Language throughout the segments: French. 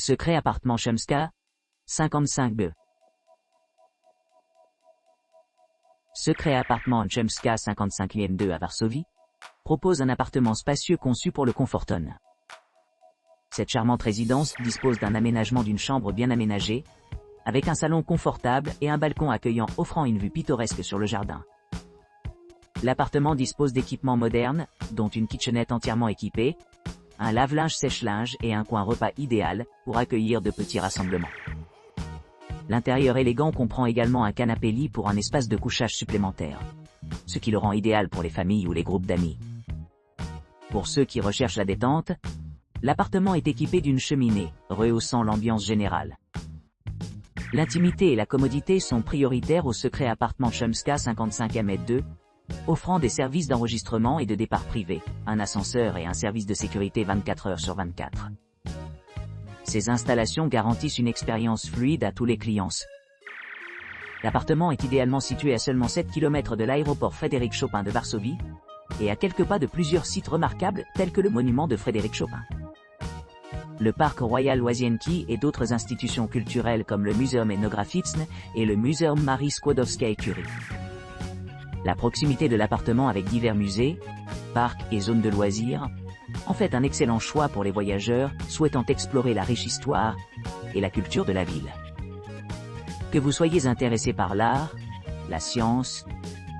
Secret appartement Chomska, 55B. Secret appartement Chomska 55e2 à Varsovie propose un appartement spacieux conçu pour le Comforton. Cette charmante résidence dispose d'un aménagement d'une chambre bien aménagée, avec un salon confortable et un balcon accueillant offrant une vue pittoresque sur le jardin. L'appartement dispose d'équipements modernes, dont une kitchenette entièrement équipée, un lave-linge sèche-linge et un coin repas idéal pour accueillir de petits rassemblements. L'intérieur élégant comprend également un canapé-lit pour un espace de couchage supplémentaire, ce qui le rend idéal pour les familles ou les groupes d'amis. Pour ceux qui recherchent la détente, l'appartement est équipé d'une cheminée, rehaussant l'ambiance générale. L'intimité et la commodité sont prioritaires au Secret appartement Chomska 55m2, offrant des services d'enregistrement et de départ privé, un ascenseur et un service de sécurité 24 heures sur 24. Ces installations garantissent une expérience fluide à tous les clients. L'appartement est idéalement situé à seulement 7 km de l'aéroport Frédéric Chopin de Varsovie, et à quelques pas de plusieurs sites remarquables tels que le monument de Frédéric Chopin, le parc Royal Łazienki et d'autres institutions culturelles comme le Muzeum Etnograficzne et le Muzeum Marii Skłodowskiej-Curie. La proximité de l'appartement avec divers musées, parcs et zones de loisirs en fait un excellent choix pour les voyageurs souhaitant explorer la riche histoire et la culture de la ville. Que vous soyez intéressé par l'art, la science,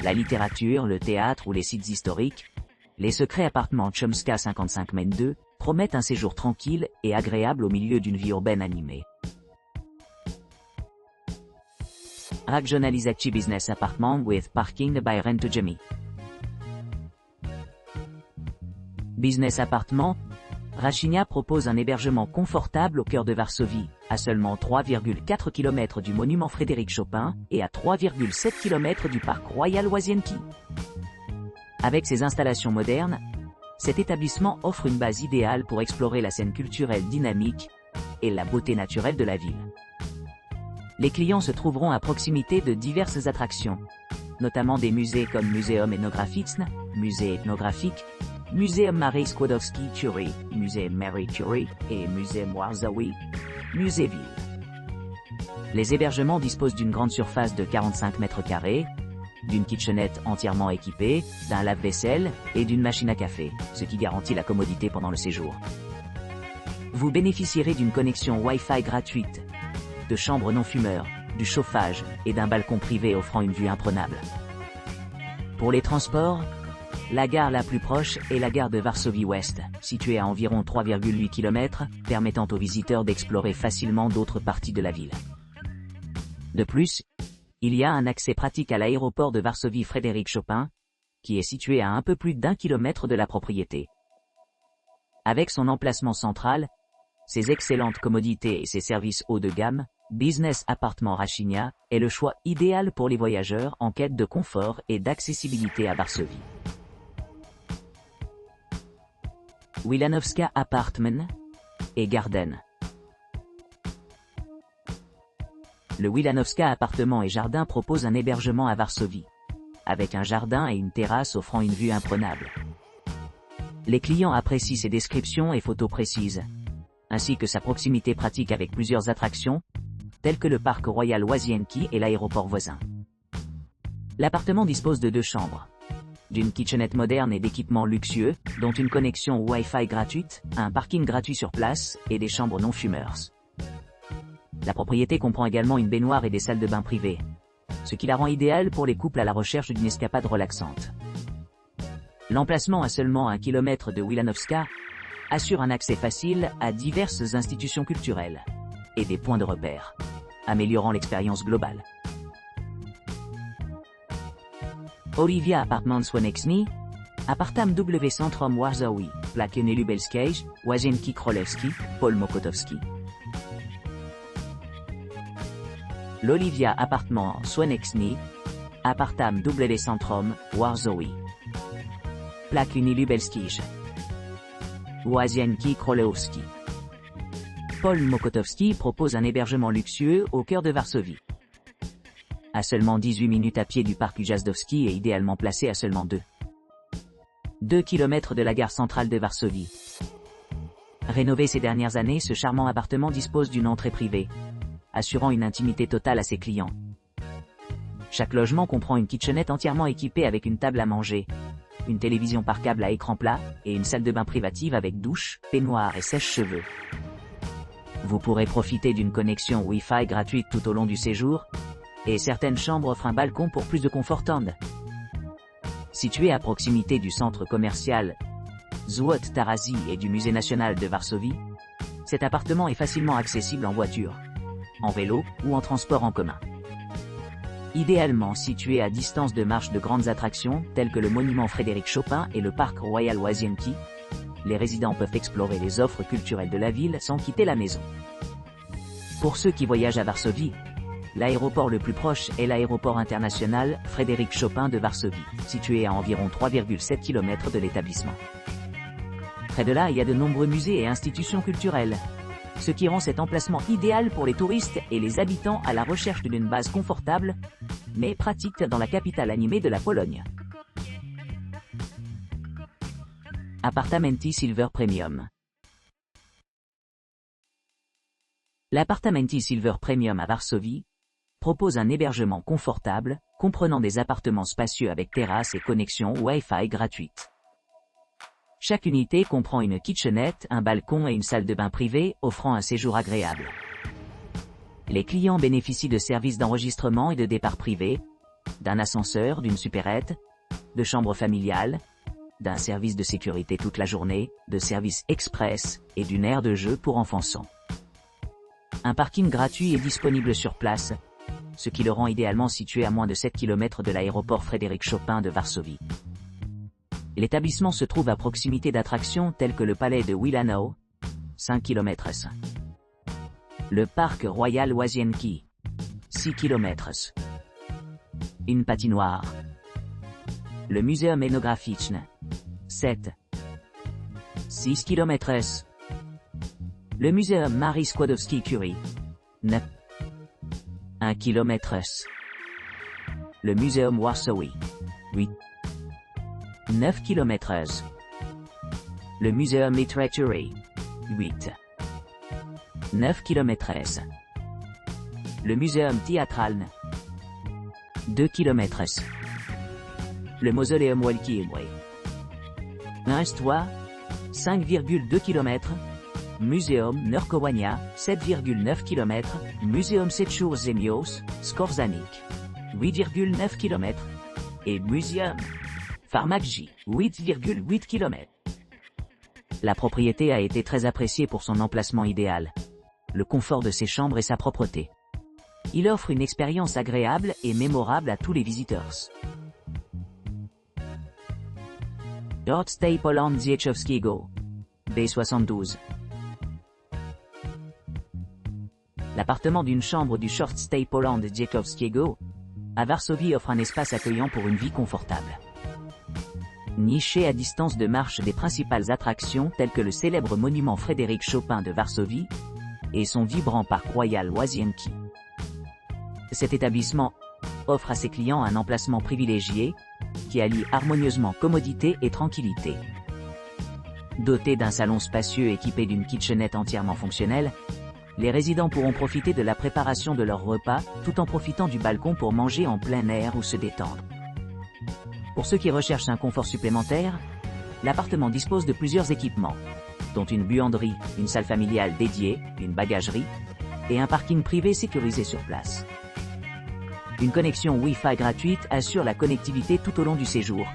la littérature, le théâtre ou les sites historiques, les Secrets appartements Chomska 55m2 promettent un séjour tranquille et agréable au milieu d'une vie urbaine animée. Regionalizacji business apartment with parking by Rent2Jemi. Business appartement, Rachinia propose un hébergement confortable au cœur de Varsovie, à seulement 3,4 km du monument Frédéric Chopin et à 3,7 km du parc Royal Łazienki. Avec ses installations modernes, cet établissement offre une base idéale pour explorer la scène culturelle dynamique et la beauté naturelle de la ville. Les clients se trouveront à proximité de diverses attractions, notamment des musées comme Muzeum Etnograficzne, musée ethnographique, Muzeum Marii Skłodowskiej-Curie, musée Marie Curie et Muzeum Warzawi, musée ville. Les hébergements disposent d'une grande surface de 45 m², d'une kitchenette entièrement équipée, d'un lave-vaisselle et d'une machine à café, ce qui garantit la commodité pendant le séjour. Vous bénéficierez d'une connexion Wi-Fi gratuite, de chambres non-fumeurs, du chauffage et d'un balcon privé offrant une vue imprenable. Pour les transports, la gare la plus proche est la gare de Varsovie-Ouest, située à environ 3,8 km, permettant aux visiteurs d'explorer facilement d'autres parties de la ville. De plus, il y a un accès pratique à l'aéroport de Varsovie Frédéric Chopin, qui est situé à un peu plus d'1 km de la propriété. Avec son emplacement central, ses excellentes commodités et ses services haut de gamme, Business Appartement Rachinia est le choix idéal pour les voyageurs en quête de confort et d'accessibilité à Varsovie. Wilanowska Apartment et Garden. Le Wilanowska Appartement et Jardin propose un hébergement à Varsovie, avec un jardin et une terrasse offrant une vue imprenable. Les clients apprécient ses descriptions et photos précises, ainsi que sa proximité pratique avec plusieurs attractions, telles que le parc Royal Łazienki et l'aéroport voisin. L'appartement dispose de 2 chambres, d'une kitchenette moderne et d'équipements luxueux, dont une connexion Wi-Fi gratuite, un parking gratuit sur place et des chambres non-fumeurs. La propriété comprend également une baignoire et des salles de bain privées, ce qui la rend idéale pour les couples à la recherche d'une escapade relaxante. L'emplacement à seulement 1 km de Wilanowska assure un accès facile à diverses institutions culturelles et des points de repère, améliorant l'expérience globale. Olivia Apartment Słoneczny, Apartam W Centrum Warzawi, Plakieny Lubelskiej, Łazienki Królewski, Paul Mokotowski. L'Olivia Apartment Słoneczny, Apartam W Centrum Warzawi, Plakieny Lubelskiej, Łazienki Królewski. Paul Mokotowski propose un hébergement luxueux au cœur de Varsovie. À seulement 18 minutes à pied du parc Ujazdowski et idéalement placé à seulement 2 km de la gare centrale de Varsovie. Rénové ces dernières années, ce charmant appartement dispose d'une entrée privée, assurant une intimité totale à ses clients. Chaque logement comprend une kitchenette entièrement équipée avec une table à manger, une télévision par câble à écran plat et une salle de bain privative avec douche, peignoir et sèche-cheveux. Vous pourrez profiter d'une connexion Wi-Fi gratuite tout au long du séjour, et certaines chambres offrent un balcon pour plus de confort. Situé à proximité du centre commercial Złot Tarazi et du Musée national de Varsovie, cet appartement est facilement accessible en voiture, en vélo ou en transport en commun. Idéalement situé à distance de marche de grandes attractions telles que le monument Frédéric Chopin et le parc Royal Łazienki, les résidents peuvent explorer les offres culturelles de la ville sans quitter la maison. Pour ceux qui voyagent à Varsovie, l'aéroport le plus proche est l'aéroport international Frédéric Chopin de Varsovie, situé à environ 3,7 km de l'établissement. Près de là, il y a de nombreux musées et institutions culturelles, ce qui rend cet emplacement idéal pour les touristes et les habitants à la recherche d'une base confortable, mais pratique dans la capitale animée de la Pologne. Appartamenti Silver Premium. L'Appartamenti Silver Premium à Varsovie propose un hébergement confortable, comprenant des appartements spacieux avec terrasse et connexion Wi-Fi gratuite. Chaque unité comprend une kitchenette, un balcon et une salle de bain privée, offrant un séjour agréable. Les clients bénéficient de services d'enregistrement et de départ privés, d'un ascenseur, d'une supérette, de chambres familiales, d'un service de sécurité toute la journée, de services express et d'une aire de jeu pour enfants. Un parking gratuit est disponible sur place, ce qui le rend idéalement situé à moins de 7 km de l'aéroport Frédéric Chopin de Varsovie. L'établissement se trouve à proximité d'attractions telles que le palais de Wilanow, 5 km. Le parc Royal Łazienki, 6 km. Une patinoire. Le Muzeum Etnograficzne, 6 km. Le Muzeum Marii Skłodowskiej-Curie, 1 km. Le Muzeum Warsawi, 9 km. Le Muzeum Literatury, 9 km. Le Muzeum Teatralny, 2 km. Le Mausoleum Wielkiej, 5,2 km. Muzeum Nurkowania, 7,9 km. Muzeum Seczur Zemios, Skorzanik, 8,9 km. Et Muzeum Farmacji, 8,8 km. La propriété a été très appréciée pour son emplacement idéal, le confort de ses chambres et sa propreté. Il offre une expérience agréable et mémorable à tous les visiteurs. Short Stay Poland Dzieciowskiego, B72. L'appartement d'une chambre du Short Stay Poland Dzieciowskiego à Varsovie offre un espace accueillant pour une vie confortable. Niché à distance de marche des principales attractions telles que le célèbre monument Frédéric Chopin de Varsovie et son vibrant parc Royal Łazienki. Cet établissement offre à ses clients un emplacement privilégié qui allie harmonieusement commodité et tranquillité. Doté d'un salon spacieux équipé d'une kitchenette entièrement fonctionnelle, les résidents pourront profiter de la préparation de leurs repas tout en profitant du balcon pour manger en plein air ou se détendre. Pour ceux qui recherchent un confort supplémentaire, l'appartement dispose de plusieurs équipements, dont une buanderie, une salle familiale dédiée, une bagagerie et un parking privé sécurisé sur place. Une connexion Wi-Fi gratuite assure la connectivité tout au long du séjour,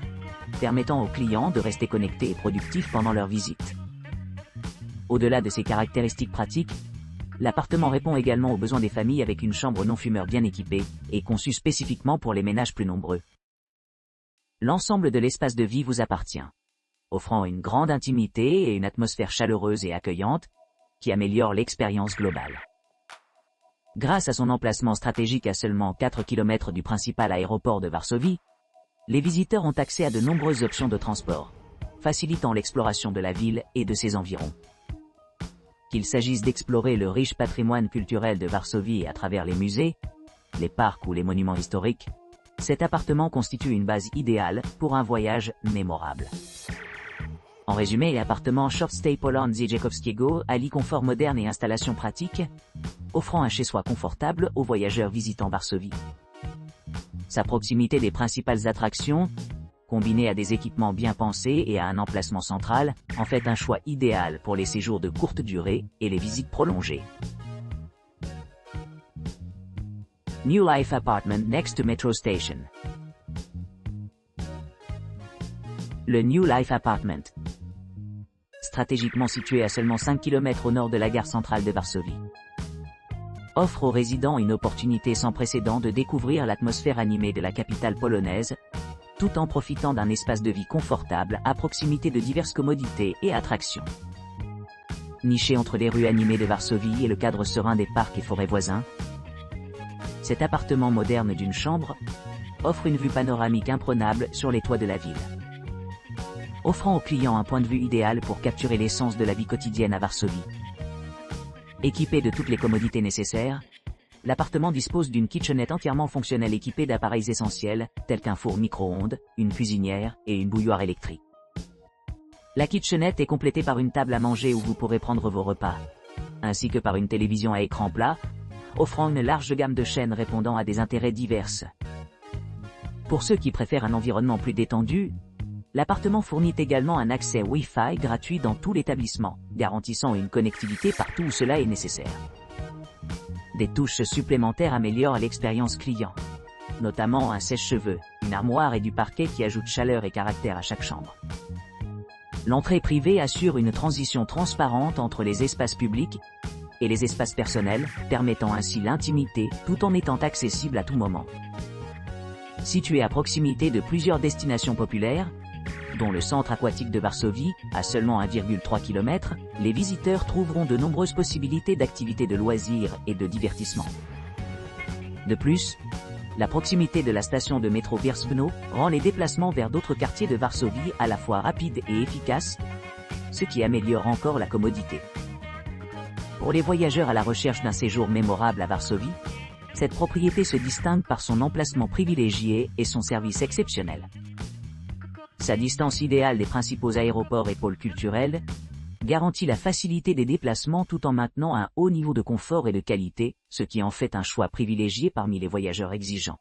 permettant aux clients de rester connectés et productifs pendant leur visite. Au-delà de ces caractéristiques pratiques, l'appartement répond également aux besoins des familles avec une chambre non-fumeur bien équipée et conçue spécifiquement pour les ménages plus nombreux. L'ensemble de l'espace de vie vous appartient, offrant une grande intimité et une atmosphère chaleureuse et accueillante qui améliore l'expérience globale. Grâce à son emplacement stratégique à seulement 4 km du principal aéroport de Varsovie, les visiteurs ont accès à de nombreuses options de transport, facilitant l'exploration de la ville et de ses environs. Qu'il s'agisse d'explorer le riche patrimoine culturel de Varsovie à travers les musées, les parcs ou les monuments historiques, cet appartement constitue une base idéale pour un voyage mémorable. En résumé, l'appartement Short Stay Poland Ziejekowskiego allie confort moderne et installation pratique, offrant un chez-soi confortable aux voyageurs visitant Varsovie. Sa proximité des principales attractions, combinée à des équipements bien pensés et à un emplacement central, en fait un choix idéal pour les séjours de courte durée et les visites prolongées. New Life Apartment next to Metro Station. Le New Life Apartment, stratégiquement situé à seulement 5 km au nord de la gare centrale de Varsovie, offre aux résidents une opportunité sans précédent de découvrir l'atmosphère animée de la capitale polonaise, tout en profitant d'un espace de vie confortable à proximité de diverses commodités et attractions. Niché entre les rues animées de Varsovie et le cadre serein des parcs et forêts voisins, cet appartement moderne d'une chambre offre une vue panoramique imprenable sur les toits de la ville, offrant aux clients un point de vue idéal pour capturer l'essence de la vie quotidienne à Varsovie. Équipé de toutes les commodités nécessaires, l'appartement dispose d'une kitchenette entièrement fonctionnelle équipée d'appareils essentiels, tels qu'un four micro-ondes, une cuisinière et une bouilloire électrique. La kitchenette est complétée par une table à manger où vous pourrez prendre vos repas, ainsi que par une télévision à écran plat, offrant une large gamme de chaînes répondant à des intérêts divers. Pour ceux qui préfèrent un environnement plus détendu, l'appartement fournit également un accès Wi-Fi gratuit dans tout l'établissement, garantissant une connectivité partout où cela est nécessaire. Des touches supplémentaires améliorent l'expérience client, notamment un sèche-cheveux, une armoire et du parquet qui ajoutent chaleur et caractère à chaque chambre. L'entrée privée assure une transition transparente entre les espaces publics et les espaces personnels, permettant ainsi l'intimité tout en étant accessible à tout moment. Situé à proximité de plusieurs destinations populaires, dont le centre aquatique de Varsovie, à seulement 1,3 km, les visiteurs trouveront de nombreuses possibilités d'activités de loisirs et de divertissement. De plus, la proximité de la station de métro Wierzbno rend les déplacements vers d'autres quartiers de Varsovie à la fois rapides et efficaces, ce qui améliore encore la commodité. Pour les voyageurs à la recherche d'un séjour mémorable à Varsovie, cette propriété se distingue par son emplacement privilégié et son service exceptionnel. Sa distance idéale des principaux aéroports et pôles culturels garantit la facilité des déplacements tout en maintenant un haut niveau de confort et de qualité, ce qui en fait un choix privilégié parmi les voyageurs exigeants.